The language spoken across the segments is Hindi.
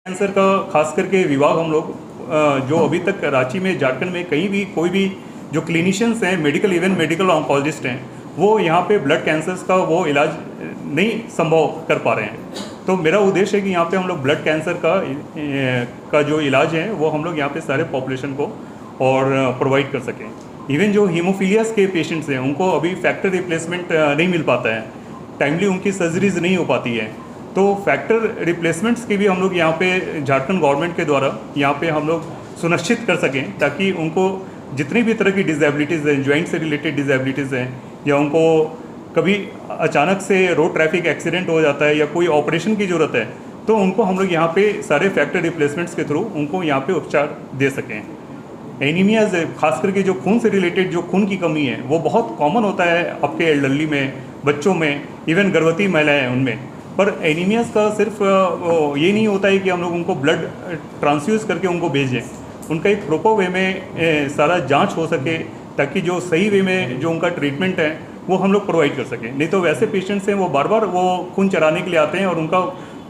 कैंसर का खास करके विभाग हम लोग जो अभी तक रांची में झारखंड में कहीं भी कोई भी जो क्लिनिशियंस हैं मेडिकल इवन मेडिकल ऑन्कोलॉजिस्ट हैं वो यहाँ पे ब्लड कैंसर्स का वो इलाज नहीं संभव कर पा रहे हैं। तो मेरा उद्देश्य है कि यहाँ पे हम लोग ब्लड कैंसर का जो इलाज है वो हम लोग यहाँ पे सारे पॉपुलेशन को और प्रोवाइड कर सकें। इवन जो हीमोफीलियास के पेशेंट्स हैं उनको अभी फैक्टर रिप्लेसमेंट नहीं मिल पाता है, टाइमली उनकी सर्जरीज नहीं हो पाती है। तो फैक्टर रिप्लेसमेंट्स की भी हम लोग यहाँ पे झारखंड गवर्नमेंट के द्वारा यहाँ पे हम लोग सुनिश्चित कर सकें ताकि उनको जितनी भी तरह की डिसेबिलिटीज़ हैं, जॉइंट से रिलेटेड डिसेबिलिटीज़ हैं या उनको कभी अचानक से रोड ट्रैफिक एक्सीडेंट हो जाता है या कोई ऑपरेशन की ज़रूरत है तो उनको हम लोग यहाँ पे सारे फैक्टर रिप्लेसमेंट्स के थ्रू उनको यहाँ पे उपचार दे सकें। एनीमियाज खास करके जो खून से रिलेटेड जो खून की कमी है वो बहुत कॉमन होता है आपके एल्डरली में, बच्चों में, इवन गर्भवती महिलाएं हैं उनमें। पर एनीमियाज का सिर्फ ये नहीं होता है कि हम लोग उनको ब्लड ट्रांसफ्यूज़ करके उनको भेजें, उनका एक प्रॉपर वे में सारा जांच हो सके ताकि जो सही वे में जो उनका ट्रीटमेंट है वो हम लोग प्रोवाइड कर सकें। नहीं तो वैसे पेशेंट्स हैं वो बार बार वो खून चराने के लिए आते हैं और उनका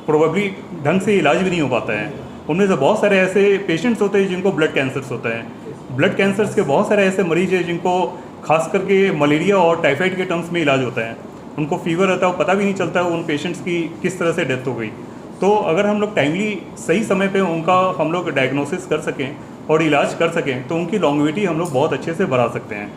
प्रोबेबली ढंग से इलाज भी नहीं हो पाता है। उनमें से बहुत सारे ऐसे पेशेंट्स होते हैं जिनको ब्लड कैंसर्स होता है। ब्लड कैंसर्स के बहुत सारे ऐसे मरीज हैं जिनको खास करके मलेरिया और टाइफाइड के टर्म्स में इलाज होता है, उनको फीवर रहता है, पता भी नहीं चलता उन पेशेंट्स की किस तरह से डेथ हो गई। तो अगर हम लोग टाइमली सही समय पे उनका हम लोग डायग्नोसिस कर सकें और इलाज कर सकें तो उनकी लॉन्गेविटी हम लोग बहुत अच्छे से बढ़ा सकते हैं।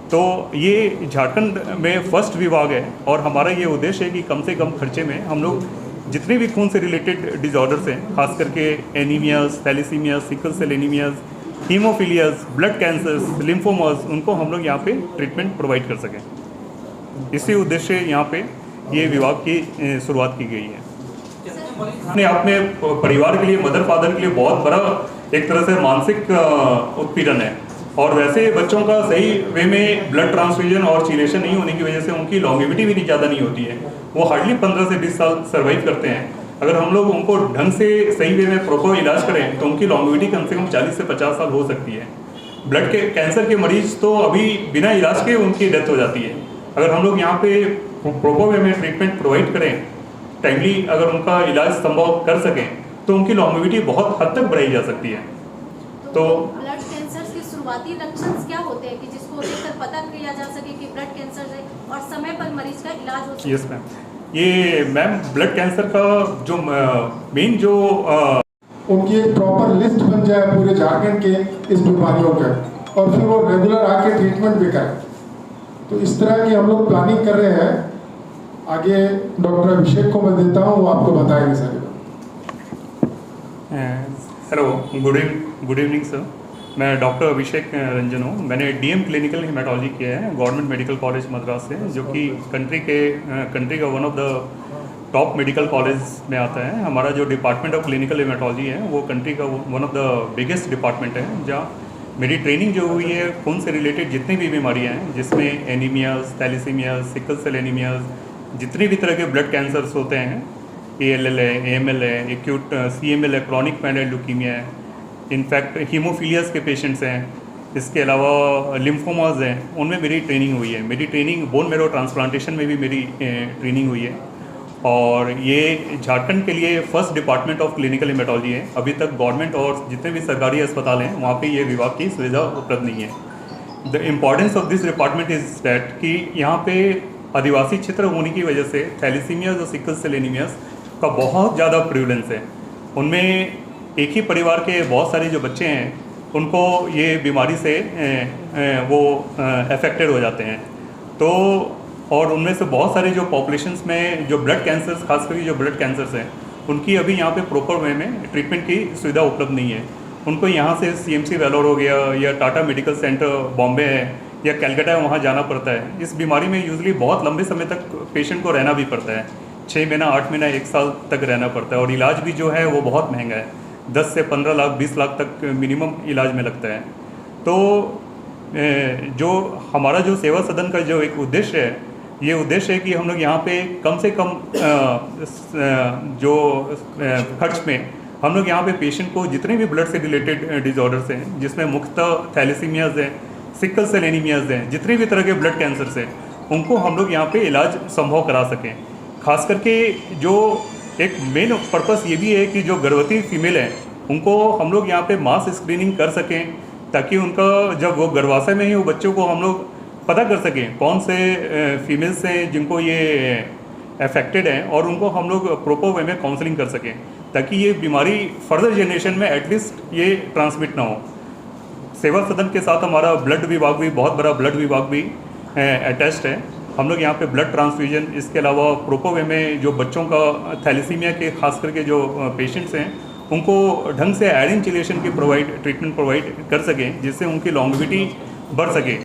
तो ये झारखंड में फर्स्ट विभाग है और हमारा ये उद्देश्य है कि कम से कम खर्चे में हम लोग जितने भी खून से रिलेटेड डिसऑर्डर्स हैं, खास करके anaemias, thalassaemias, sickle cell anaemias, haemophilias, blood cancers, lymphomas, उनको हम लोग यहाँ पे ट्रीटमेंट प्रोवाइड कर सकें। इसी उद्देश्य यहाँ पे ये विभाग की शुरुआत की गई है। अपने आप में परिवार के लिए, मदर फादर के लिए बहुत बड़ा एक तरह से मानसिक उत्पीड़न है और वैसे बच्चों का सही वे में ब्लड ट्रांसफ्यूजन और चिलेशन नहीं होने की वजह से उनकी लॉन्गेविटी भी ज़्यादा नहीं होती है। वो हार्डली 15 से 20 साल सर्वाइव करते हैं। अगर हम लोग उनको ढंग से सही वे में प्रॉपर इलाज करें तो उनकी लॉन्गेविटी कम से कम 40 से 50 साल हो सकती है। ब्लड के कैंसर के मरीज तो अभी बिना इलाज के उनकी डेथ हो जाती है। अगर हम लोग यहाँ पे प्रॉपर वे में ट्रीटमेंट प्रोवाइड करें, टाइमली अगर उनका इलाज संभव कर सकें तो उनकी लॉन्गेविटी बहुत हद तक बढ़ाई जा सकती है। तो ब्लड कैंसर के शुरुआती लक्षण क्या होते हैं कि जिसको देखकर पता किया जा सके कि ब्लड कैंसर है और समय पर मरीज का इलाज हो सके? यस मैम, ये मैम ब्लड कैंसर का जो मेन जो उनकी एक प्रॉपर लिस्ट बन जाए पूरे झारखंड के इस बीमारियों का और फिर वो रेगुलर आके ट्रीटमेंट भी करें। तो इस तरह की हम लोग प्लानिंग कर रहे हैं। आगे डॉक्टर अभिषेक को मैं देता हूँ, वो आपको बताएंगे सारी बात। Hello, good evening sir. मैं डॉक्टर अभिषेक रंजन हूँ। मैंने डीएम क्लिनिकल हेमेटोलॉजी किया है गवर्नमेंट मेडिकल कॉलेज मद्रास से, जो कि कंट्री का one of the top medical college में आता है। हमारा जो डिपार्टमेंट ऑफ क्लिनिकल हेमेटोलॉजी है वो कंट्री का one of the biggest department है, जहाँ मेरी ट्रेनिंग जो हुई है खून से रिलेटेड जितनी भी बीमारियाँ हैं, जिसमें anaemias, thalassaemias, sickle cell anaemias, जितनी भी तरह के ब्लड कैंसर्स होते हैं, ALL है, AML है, एक्यूट CML है, क्रॉनिक माइलोइड ल्यूकीमिया है, इनफैक्ट हीमोफीलियास के पेशेंट्स हैं, इसके अलावा लिम्फोमाज हैं, उनमें मेरी ट्रेनिंग हुई है। मेरी ट्रेनिंग बोन मैरो ट्रांसप्लांटेशन में भी मेरी ट्रेनिंग हुई है और ये झारखंड के लिए first department of clinical haematology है। अभी तक गवर्नमेंट और जितने भी सरकारी अस्पताल हैं वहाँ पे ये विभाग की सुविधा उपलब्ध नहीं है। The importance of this department is that कि यहाँ पे आदिवासी क्षेत्र होने की वजह से थैलेसीमियाज और सिकल सेल एनीमियाज का बहुत ज़्यादा प्रिवलेंस है। उनमें एक ही परिवार के बहुत सारे जो बच्चे हैं उनको ये बीमारी से वो अफेक्टेड हो जाते हैं। तो और उनमें से बहुत सारे जो पॉपुलेशंस में जो ब्लड कैंसर्स, खास करके जो ब्लड कैंसर्स हैं, उनकी अभी यहाँ पे प्रॉपर वे में ट्रीटमेंट की सुविधा उपलब्ध नहीं है। उनको यहाँ से CMC वेलोर हो गया या टाटा मेडिकल सेंटर बॉम्बे है या कैलकाटा है, वहाँ जाना पड़ता है। इस बीमारी में यूजुअली बहुत लंबे समय तक पेशेंट को रहना भी पड़ता है, 6 महीना, 8 महीना, 1 साल तक रहना पड़ता है और इलाज भी जो है वो बहुत महंगा है, 10 से 15 लाख, 20 लाख तक मिनिमम इलाज में लगता है। तो जो हमारा जो सेवा सदन का जो एक उद्देश्य है, ये उद्देश्य है कि हम लोग यहाँ पे कम से कम जो खर्च में हम लोग यहाँ पे पेशेंट को जितने भी ब्लड से रिलेटेड डिसऑर्डर्स हैं, जिसमें मुख्यतः थैलेसीमियाज हैं, सिकल सेल एनीमियाज हैं, जितने भी तरह के ब्लड कैंसर्स हैं, उनको हम लोग यहाँ पे इलाज संभव करा सकें। खास करके जो एक मेन पर्पस ये भी है कि जो गर्भवती फीमेल है उनको हम लोग यहाँ पे मास स्क्रीनिंग कर सकें, ताकि उनका जब वो गर्भाशय में ही वो बच्चों को हम लोग पता कर सकें कौन से फीमेल्स हैं जिनको ये अफेक्टेड हैं, और उनको हम लोग प्रॉपर वे में काउंसलिंग कर सकें, ताकि ये बीमारी फर्दर जनरेशन में एटलीस्ट ये ट्रांसमिट ना हो। सेवा सदन के साथ हमारा ब्लड विभाग भी, बहुत बड़ा ब्लड विभाग भी अटैच्ड है। हम लोग यहाँ पे ब्लड ट्रांसफ्यूजन, इसके अलावा प्रोपर वे में जो बच्चों का थैलेसीमिया के खास करके जो पेशेंट्स हैं उनको ढंग से आयरन चिलेशन की ट्रीटमेंट प्रोवाइड कर सकें, जिससे उनकी लॉन्गेविटी बढ़ सके।